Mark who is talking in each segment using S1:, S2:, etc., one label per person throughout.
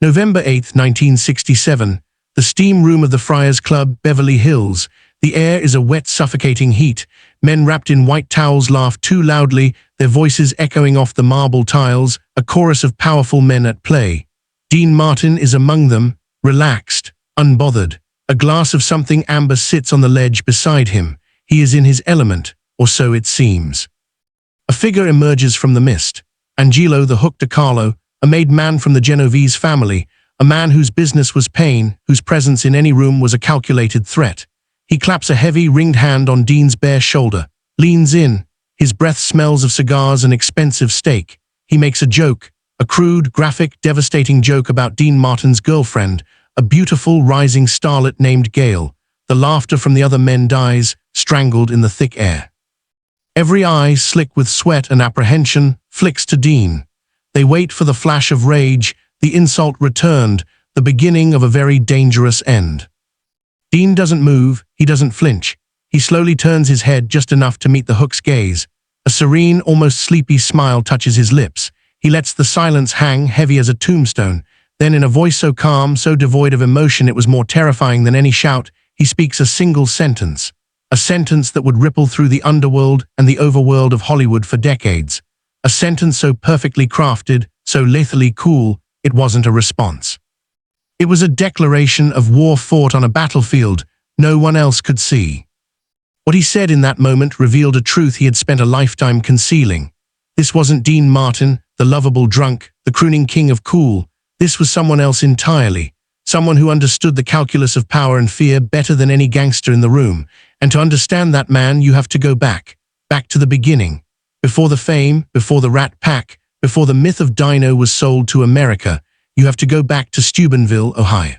S1: November 8, 1967. The steam room of the Friars Club, Beverly Hills. The air is a wet, suffocating heat. Men wrapped in white towels laugh too loudly, their voices echoing off the marble tiles, a chorus of powerful men at play. Dean Martin is among them, relaxed, unbothered. A glass of something amber sits on the ledge beside him. He is in his element, or so it seems. A figure emerges from the mist. Angelo the Hook de Carlo, a made man from the Genovese family, a man whose business was pain, whose presence in any room was a calculated threat. He claps a heavy, ringed hand on Dean's bare shoulder, leans in. His breath smells of cigars and expensive steak. He makes a joke, a crude, graphic, devastating joke about Dean Martin's girlfriend, a beautiful, rising starlet named Gail. The laughter from the other men dies, strangled in the thick air. Every eye, slick with sweat and apprehension, flicks to Dean. They wait for the flash of rage, the insult returned, the beginning of a very dangerous end. Dean doesn't move, he doesn't flinch. He slowly turns his head just enough to meet the Hook's gaze. A serene, almost sleepy smile touches his lips. He lets the silence hang heavy as a tombstone. Then, in a voice so calm, so devoid of emotion it was more terrifying than any shout, he speaks a single sentence. A sentence that would ripple through the underworld and the overworld of Hollywood for decades. A sentence so perfectly crafted, so lethally cool, it wasn't a response. It was a declaration of war fought on a battlefield no one else could see. What he said in that moment revealed a truth he had spent a lifetime concealing. This wasn't Dean Martin, the lovable drunk, the crooning king of cool. This was someone else entirely. Someone who understood the calculus of power and fear better than any gangster in the room. And to understand that man, you have to go back to the beginning. Before the fame, before the Rat Pack, before the myth of Dino was sold to America, you have to go back to Steubenville, Ohio.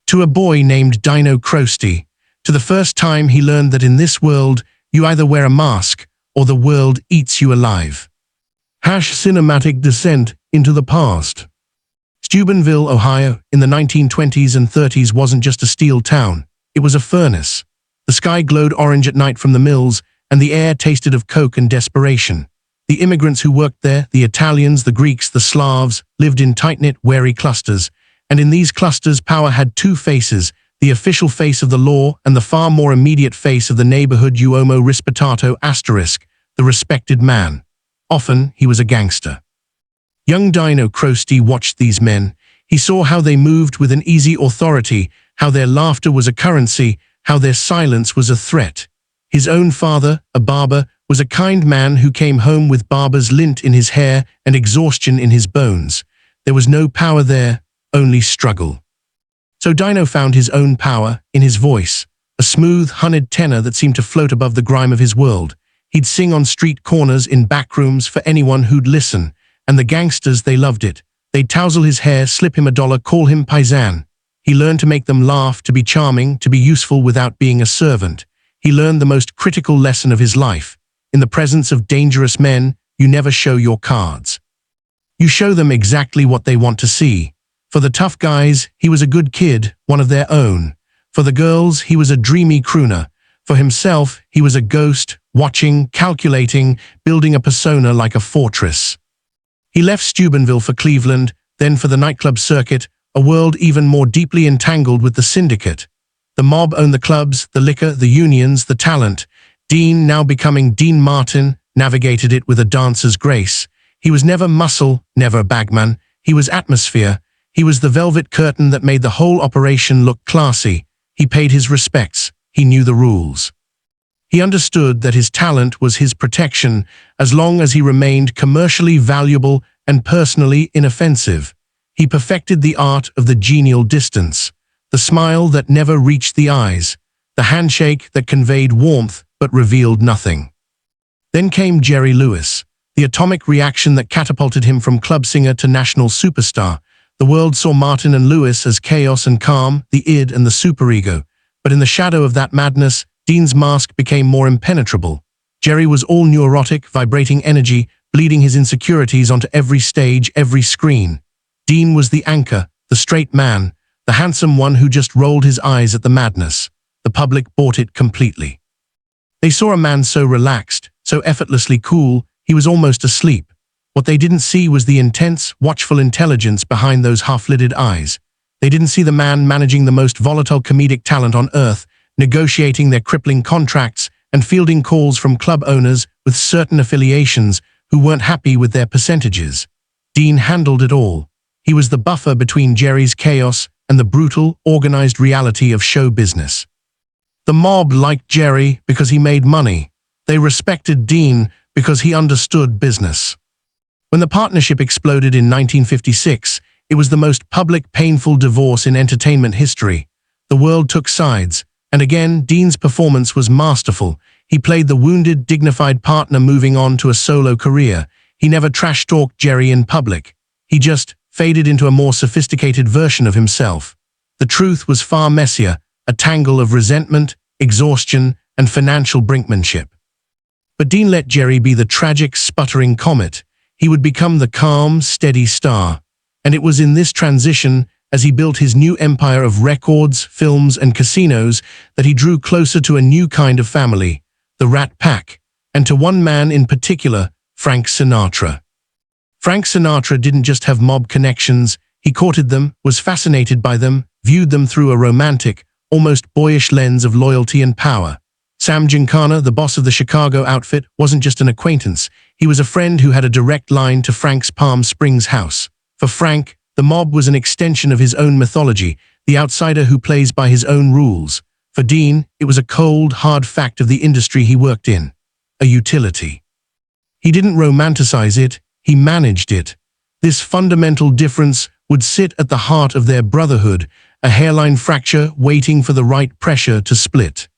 S1: To a boy named Dino Crocetti, to the first time he learned that in this world, you either wear a mask or the world eats you alive. Cinematic descent into the past. Steubenville, Ohio, in the 1920s and 30s wasn't just a steel town, it was a furnace. The sky glowed orange at night from the mills, and the air tasted of coke and desperation. The immigrants who worked there, the Italians, the Greeks, the Slavs, lived in tight-knit, wary clusters, and in these clusters power had two faces, the official face of the law and the far more immediate face of the neighborhood uomo rispettato asterisk, the respected man. Often, he was a gangster. Young Dino Crocetti watched these men. He saw how they moved with an easy authority, how their laughter was a currency, how their silence was a threat. His own father, a barber, was a kind man who came home with barber's lint in his hair and exhaustion in his bones. There was no power there, only struggle. So Dino found his own power in his voice, a smooth, honeyed tenor that seemed to float above the grime of his world. He'd sing on street corners, in back rooms, for anyone who'd listen. And the gangsters, they loved it. They'd tousle his hair, slip him $1, call him paisan. He learned to make them laugh, to be charming, to be useful without being a servant. He learned the most critical lesson of his life. In the presence of dangerous men, you never show your cards. You show them exactly what they want to see. For the tough guys, he was a good kid, one of their own. For the girls, he was a dreamy crooner. For himself, he was a ghost, watching, calculating, building a persona like a fortress. He left Steubenville for Cleveland, then for the nightclub circuit, a world even more deeply entangled with the syndicate. The mob owned the clubs, the liquor, the unions, the talent. Dean, now becoming Dean Martin, navigated it with a dancer's grace. He was never muscle, never bagman. He was atmosphere. He was the velvet curtain that made the whole operation look classy. He paid his respects. He knew the rules. He understood that his talent was his protection as long as he remained commercially valuable and personally inoffensive. He perfected the art of the genial distance, the smile that never reached the eyes, the handshake that conveyed warmth but revealed nothing. Then came Jerry Lewis, the atomic reaction that catapulted him from club singer to national superstar. The world saw Martin and Lewis as chaos and calm, the id and the superego. But in the shadow of that madness, Dean's mask became more impenetrable. Jerry was all neurotic, vibrating energy, bleeding his insecurities onto every stage, every screen. Dean was the anchor, the straight man, the handsome one who just rolled his eyes at the madness. The public bought it completely. They saw a man so relaxed, so effortlessly cool, he was almost asleep. What they didn't see was the intense, watchful intelligence behind those half-lidded eyes. They didn't see the man managing the most volatile comedic talent on earth, negotiating their crippling contracts and fielding calls from club owners with certain affiliations who weren't happy with their percentages. Dean handled it all. He was the buffer between Jerry's chaos and the brutal, organized reality of show business. The mob liked Jerry because he made money. They respected Dean because he understood business. When the partnership exploded in 1956, it was the most public, painful divorce in entertainment history. The world took sides, and again, Dean's performance was masterful. He played the wounded, dignified partner moving on to a solo career. He never trash-talked Jerry in public. He just faded into a more sophisticated version of himself. The truth was far messier, a tangle of resentment, exhaustion, and financial brinkmanship. But Dean let Jerry be the tragic, sputtering comet. He would become the calm, steady star. And it was in this transition, as he built his new empire of records, films, and casinos, that he drew closer to a new kind of family, the Rat Pack, and to one man in particular, Frank Sinatra. Frank Sinatra didn't just have mob connections, he courted them, was fascinated by them, viewed them through a romantic, almost boyish lens of loyalty and power. Sam Giancana, the boss of the Chicago outfit, wasn't just an acquaintance. He was a friend who had a direct line to Frank's Palm Springs house. For Frank, the mob was an extension of his own mythology, the outsider who plays by his own rules. For Dean, it was a cold, hard fact of the industry he worked in. A utility. He didn't romanticize it, he managed it. This fundamental difference would sit at the heart of their brotherhood, a hairline fracture waiting for the right pressure to split.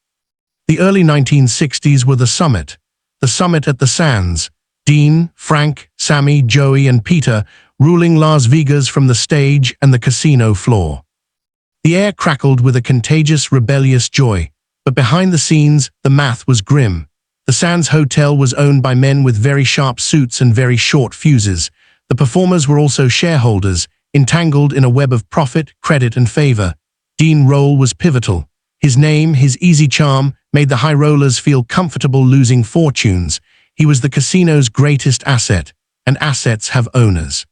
S1: The early 1960s were the summit at the Sands. Dean, Frank, Sammy, Joey, and Peter ruling Las Vegas from the stage and the casino floor. The air crackled with a contagious, rebellious joy, but behind the scenes, the math was grim. The Sands Hotel was owned by men with very sharp suits and very short fuses. The performers were also shareholders, entangled in a web of profit, credit, and favor. Dean's role was pivotal. His name, his easy charm, made the high rollers feel comfortable losing fortunes. He was the casino's greatest asset, and assets have owners.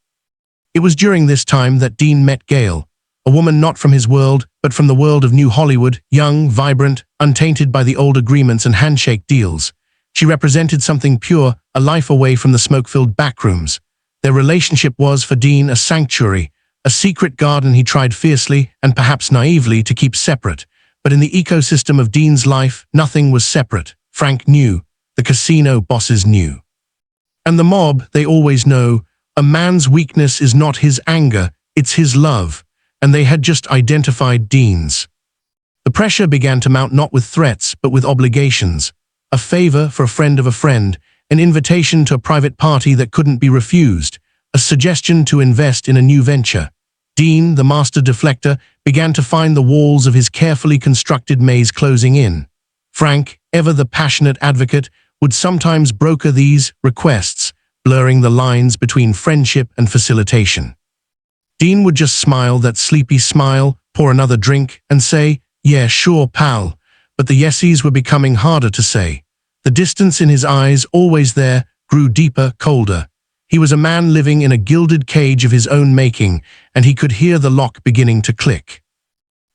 S1: It was during this time that Dean met Gail, a woman not from his world, but from the world of New Hollywood, young, vibrant, untainted by the old agreements and handshake deals. She represented something pure, a life away from the smoke-filled backrooms. Their relationship was, for Dean, a sanctuary, a secret garden he tried fiercely, and perhaps naively, to keep separate. But in the ecosystem of Dean's life, nothing was separate. Frank knew. The casino bosses knew. And the mob, they always know, a man's weakness is not his anger, it's his love. And they had just identified Dean's. The pressure began to mount not with threats, but with obligations. A favor for a friend of a friend, an invitation to a private party that couldn't be refused, a suggestion to invest in a new venture. Dean, the master deflector, began to find the walls of his carefully constructed maze closing in. Frank, ever the passionate advocate, would sometimes broker these requests, blurring the lines between friendship and facilitation. Dean would just smile that sleepy smile, pour another drink, and say, "Yeah, sure, pal." But the yesies were becoming harder to say. The distance in his eyes, always there, grew deeper, colder. He was a man living in a gilded cage of his own making, and he could hear the lock beginning to click.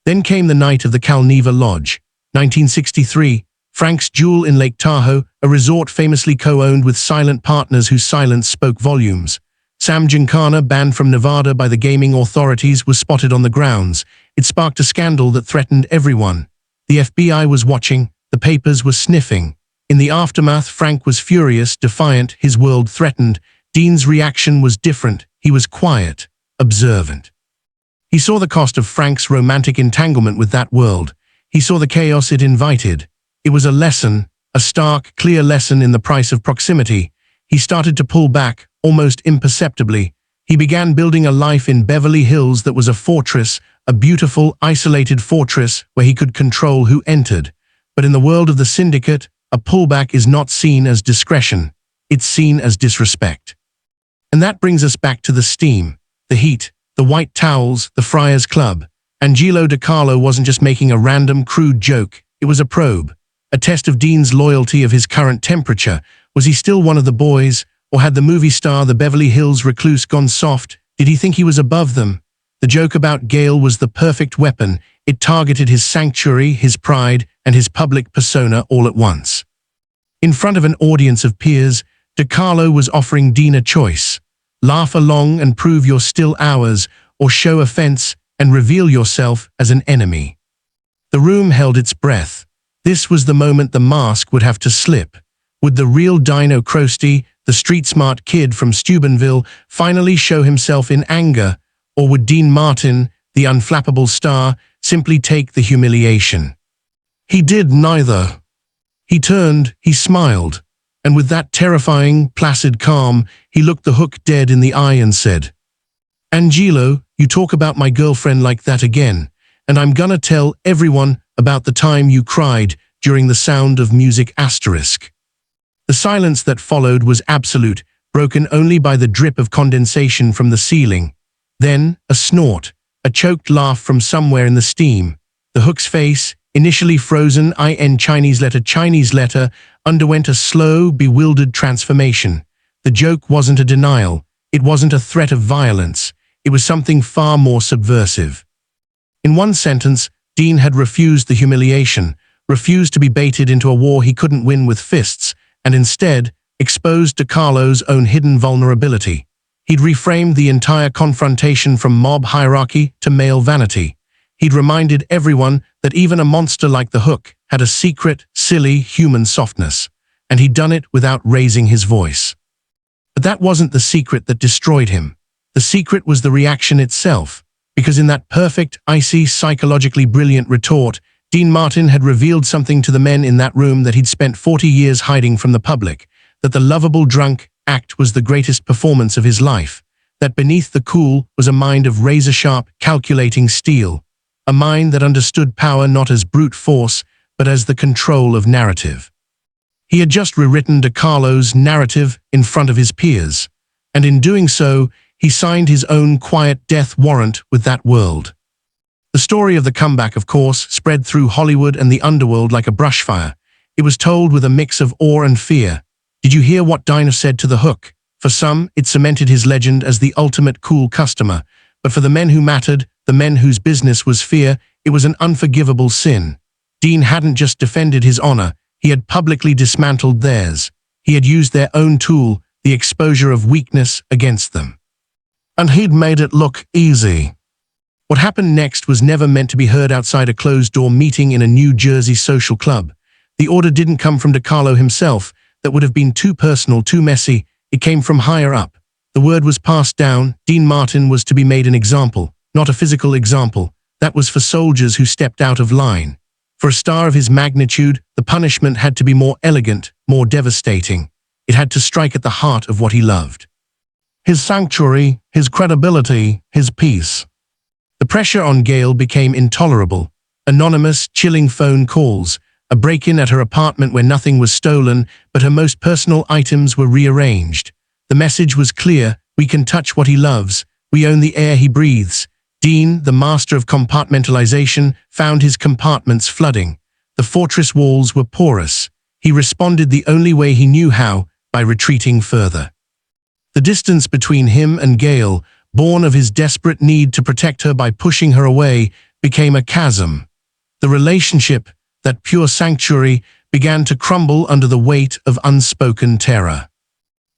S1: Then came the night of the Calneva Lodge, 1963, Frank's Jewel in Lake Tahoe, a resort famously co-owned with silent partners whose silence spoke volumes. Sam Giancana, banned from Nevada by the gaming authorities, was spotted on the grounds. It sparked a scandal that threatened everyone. The FBI was watching, the papers were sniffing. In the aftermath, Frank was furious, defiant, his world threatened. Dean's reaction was different. He was quiet, observant. He saw the cost of Frank's romantic entanglement with that world. He saw the chaos it invited. It was a lesson, a stark, clear lesson in the price of proximity. He started to pull back, almost imperceptibly. He began building a life in Beverly Hills that was a fortress, a beautiful, isolated fortress where he could control who entered. But in the world of the syndicate, a pullback is not seen as discretion. It's seen as disrespect. And that brings us back to the steam, the heat, the white towels, the Friars Club. Angelo DiCarlo wasn't just making a random, crude joke. It was a probe, a test of Dean's loyalty, of his current temperature. Was he still one of the boys, Or had the movie star, the Beverly Hills recluse, gone soft? Did he think he was above them? The joke about Gale was the perfect weapon. It targeted his sanctuary, his pride, and his public persona all at once. In front of an audience of peers, DeCarlo was offering Dean a choice. Laugh along and prove you're still ours, or show offense and reveal yourself as an enemy. The room held its breath. This was the moment the mask would have to slip. Would the real Dino Crocetti, the street-smart kid from Steubenville, finally show himself in anger, or would Dean Martin, the unflappable star, simply take the humiliation? He did neither. He turned, he smiled, and with that terrifying, placid calm, he looked the Hook dead in the eye and said, "Angelo, you talk about my girlfriend like that again, and I'm gonna tell everyone about the time you cried during the Sound of Music asterisk." The silence that followed was absolute, broken only by the drip of condensation from the ceiling. Then, a snort, a choked laugh from somewhere in the steam. The Hook's face, initially frozen in Chinese letter, underwent a slow, bewildered transformation. The joke wasn't a denial. It wasn't a threat of violence. It was something far more subversive. In one sentence, Dean had refused the humiliation, refused to be baited into a war he couldn't win with fists, and instead exposed DeCarlo's own hidden vulnerability. He'd reframed the entire confrontation from mob hierarchy to male vanity. He'd reminded everyone that even a monster like the Hook had a secret, silly, human softness, and he'd done it without raising his voice. But that wasn't the secret that destroyed him. The secret was the reaction itself, because in that perfect, icy, psychologically brilliant retort, Dean Martin had revealed something to the men in that room that he'd spent 40 years hiding from the public, that the lovable drunk act was the greatest performance of his life, that beneath the cool was a mind of razor-sharp, calculating steel, a mind that understood power not as brute force, but as the control of narrative. He had just rewritten DeCarlo's narrative in front of his peers, and in doing so, he signed his own quiet death warrant with that world. The story of the comeback, of course, spread through Hollywood and the underworld like a brushfire. It was told with a mix of awe and fear. Did you hear what Dino said to the Hook? For some, it cemented his legend as the ultimate cool customer, but for the men who mattered, the men whose business was fear, it was an unforgivable sin. Dean hadn't just defended his honor, he had publicly dismantled theirs. He had used their own tool, the exposure of weakness, against them. And he'd made it look easy. What happened next was never meant to be heard outside a closed-door meeting in a New Jersey social club. The order didn't come from DeCarlo himself. That would have been too personal, too messy. It came from higher up. The word was passed down. Dean Martin was to be made an example, not a physical example. That was for soldiers who stepped out of line. For a star of his magnitude, the punishment had to be more elegant, more devastating. It had to strike at the heart of what he loved. His sanctuary, his credibility, his peace. The pressure on Gale became intolerable. Anonymous, chilling phone calls, a break-in at her apartment where nothing was stolen, but her most personal items were rearranged. The message was clear: we can touch what he loves, we own the air he breathes. Dean, the master of compartmentalization, found his compartments flooding. The fortress walls were porous. He responded the only way he knew how, by retreating further. The distance between him and Gale, born of his desperate need to protect her by pushing her away, became a chasm. The relationship, that pure sanctuary, began to crumble under the weight of unspoken terror.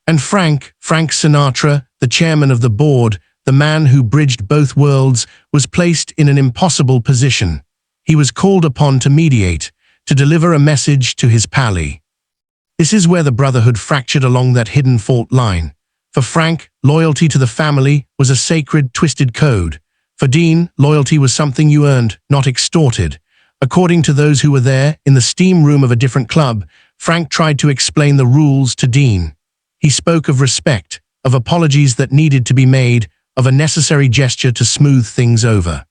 S1: And Frank Sinatra, the chairman of the board, the man who bridged both worlds, was placed in an impossible position. He was called upon to mediate, to deliver a message to his pally. This is where the brotherhood fractured along that hidden fault line. For Frank, loyalty to the family was a sacred, twisted code. For Dean, loyalty was something you earned, not extorted. According to those who were there, in the steam room of a different club, Frank tried to explain the rules to Dean. He spoke of respect, of apologies that needed to be made, of a necessary gesture to smooth things over.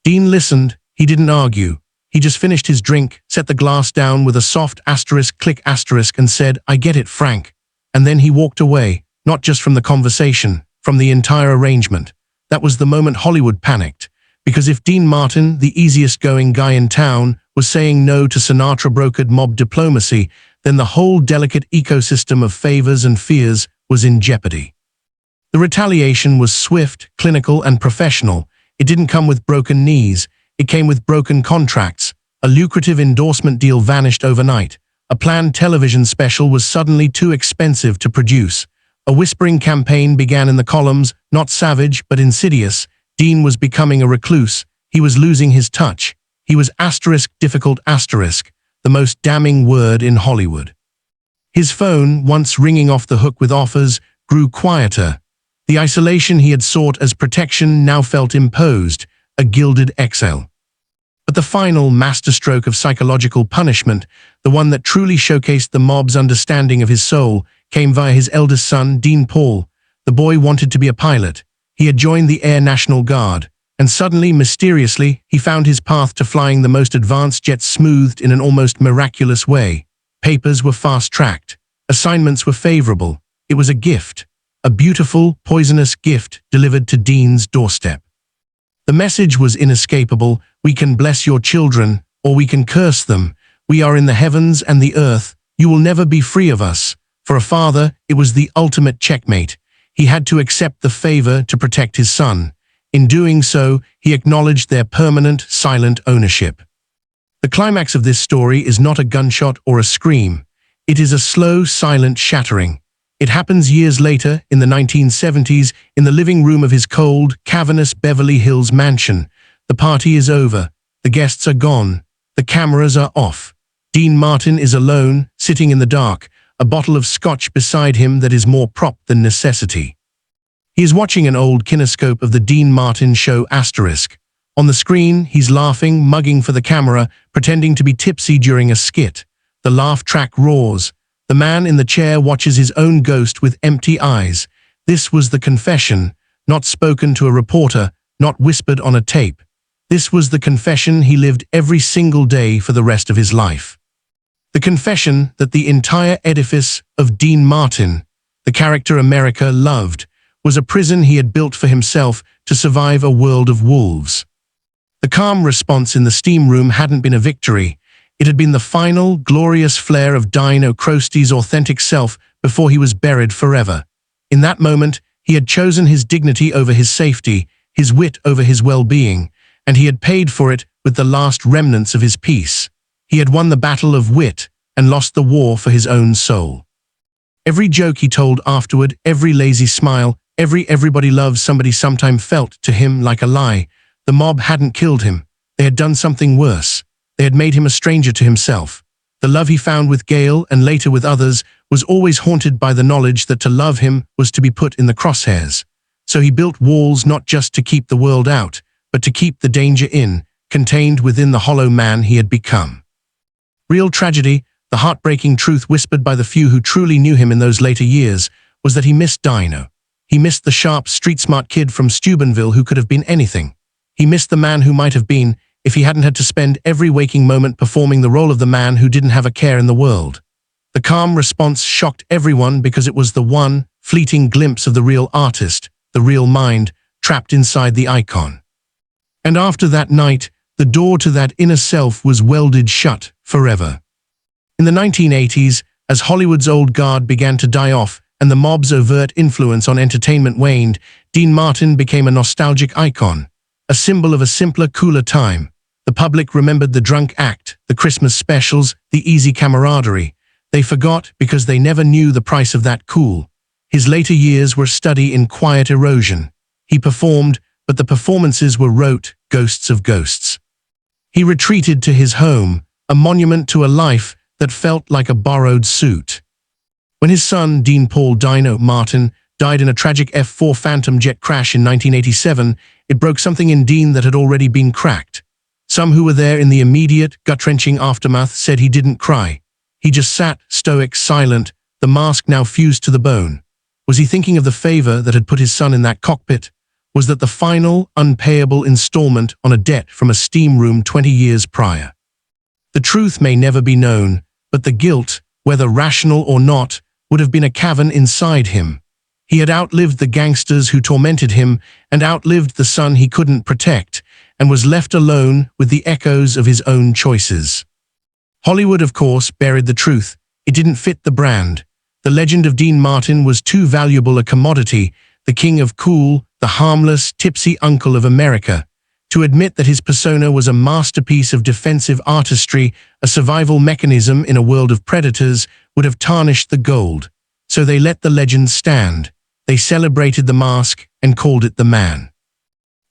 S1: Dean listened. He didn't argue. He just finished his drink, set the glass down with a soft asterisk, click asterisk, and said, "I get it, Frank." And then he walked away, not just from the conversation, from the entire arrangement. That was the moment Hollywood panicked. Because if Dean Martin, the easiest-going guy in town, was saying no to Sinatra-brokered mob diplomacy, then the whole delicate ecosystem of favors and fears was in jeopardy. The retaliation was swift, clinical, and professional. It didn't come with broken knees. It came with broken contracts. A lucrative endorsement deal vanished overnight. A planned television special was suddenly too expensive to produce. A whispering campaign began in the columns, not savage but insidious. Dean was becoming a recluse. He was losing his touch. He was difficult, the most damning word in Hollywood. His phone, once ringing off the hook with offers, grew quieter. The isolation he had sought as protection now felt imposed, a gilded exhale. But the final masterstroke of psychological punishment, the one that truly showcased the mob's understanding of his soul, came via his eldest son, Dean Paul. The boy wanted to be a pilot. He had joined the Air National Guard, and suddenly, mysteriously, he found his path to flying the most advanced jets smoothed in an almost miraculous way. Papers were fast-tracked. Assignments were favorable. It was a gift. A beautiful, poisonous gift delivered to Dean's doorstep. The message was inescapable. We can bless your children, or we can curse them. We are in the heavens and the earth. You will never be free of us. For a father, it was the ultimate checkmate. He had to accept the favor to protect his son. In doing so, he acknowledged their permanent, silent ownership. The climax of this story is not a gunshot or a scream. It is a slow, silent shattering. It happens years later, in the 1970s, in the living room of his cold, cavernous Beverly Hills mansion. The party is over. The guests are gone. The cameras are off. Dean Martin is alone, sitting in the dark, a bottle of scotch beside him that is more prop than necessity. He is watching an old kinescope of the Dean Martin show Asterisk. On the screen, he's laughing, mugging for the camera, pretending to be tipsy during a skit. The laugh track roars. The man in the chair watches his own ghost with empty eyes. This was the confession, not spoken to a reporter, not whispered on a tape. This was the confession he lived every single day for the rest of his life. The confession that the entire edifice of Dean Martin, the character America loved, was a prison he had built for himself to survive a world of wolves. The calm response in the steam room hadn't been a victory. It had been the final, glorious flare of Dino Crocetti's authentic self before he was buried forever. In that moment, he had chosen his dignity over his safety, his wit over his well-being, and he had paid for it with the last remnants of his peace. He had won the battle of wit and lost the war for his own soul. Every joke he told afterward, every lazy smile, everybody loves somebody sometime felt to him like a lie. The mob hadn't killed him. They had done something worse. They had made him a stranger to himself. The love he found with Gail and later with others was always haunted by the knowledge that to love him was to be put in the crosshairs. So he built walls not just to keep the world out, but to keep the danger in, contained within the hollow man he had become. Real tragedy, the heartbreaking truth whispered by the few who truly knew him in those later years, was that he missed Dino. He missed the sharp, street-smart kid from Steubenville who could have been anything. He missed the man who might have been if he hadn't had to spend every waking moment performing the role of the man who didn't have a care in the world. The calm response shocked everyone because it was the one fleeting glimpse of the real artist, the real mind, trapped inside the icon. And after that night, the door to that inner self was welded shut forever. In the 1980s, as Hollywood's old guard began to die off and the mob's overt influence on entertainment waned, Dean Martin became a nostalgic icon, a symbol of a simpler, cooler time. The public remembered the drunk act, the Christmas specials, the easy camaraderie. They forgot because they never knew the price of that cool. His later years were study in quiet erosion. He performed, but the performances were rote, ghosts of ghosts. He retreated to his home, a monument to a life that felt like a borrowed suit. When his son, Dean Paul Dino Martin, died in a tragic F-4 Phantom jet crash in 1987, it broke something in Dean that had already been cracked. Some who were there in the immediate, gut-wrenching aftermath said he didn't cry. He just sat, stoic, silent, the mask now fused to the bone. Was he thinking of the favor that had put his son in that cockpit? Was that the final, unpayable installment on a debt from a steam room 20 years prior? The truth may never be known, but the guilt, whether rational or not, would have been a cavern inside him. He had outlived the gangsters who tormented him and outlived the son he couldn't protect, and was left alone with the echoes of his own choices. Hollywood, of course, buried the truth. It didn't fit the brand. The legend of Dean Martin was too valuable a commodity, the king of cool, the harmless, tipsy uncle of America, to admit that his persona was a masterpiece of defensive artistry, a survival mechanism in a world of predators, would have tarnished the gold. So they let the legend stand. They celebrated the mask and called it the man.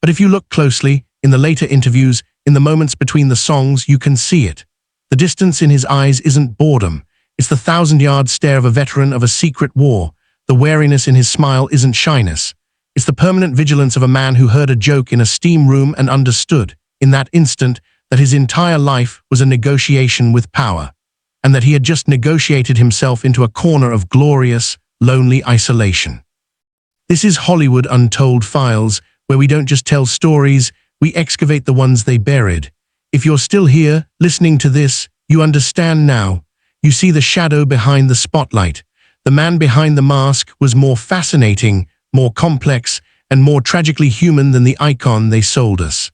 S1: But if you look closely, in the later interviews, in the moments between the songs, you can see it. The distance in his eyes isn't boredom. It's the 1,000-yard stare of a veteran of a secret war. The wariness in his smile isn't shyness. It's the permanent vigilance of a man who heard a joke in a steam room and understood, in that instant, that his entire life was a negotiation with power, and that he had just negotiated himself into a corner of glorious, lonely isolation. This is Hollywood Untold Files, where we don't just tell stories, we excavate the ones they buried. If you're still here, listening to this, you understand now. You see the shadow behind the spotlight. The man behind the mask was more fascinating, more complex, and more tragically human than the icon they sold us.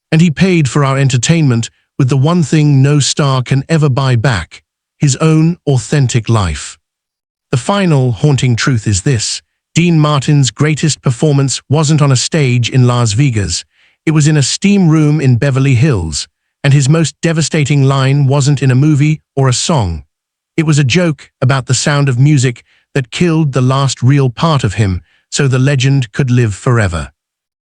S1: And he paid for our entertainment with the one thing no star can ever buy back: his own authentic life. The final haunting truth is this: Dean Martin's greatest performance wasn't on a stage in Las Vegas. It was in a steam room in Beverly Hills, and his most devastating line wasn't in a movie or a song. It was a joke about the sound of music that killed the last real part of him, so the legend could live forever.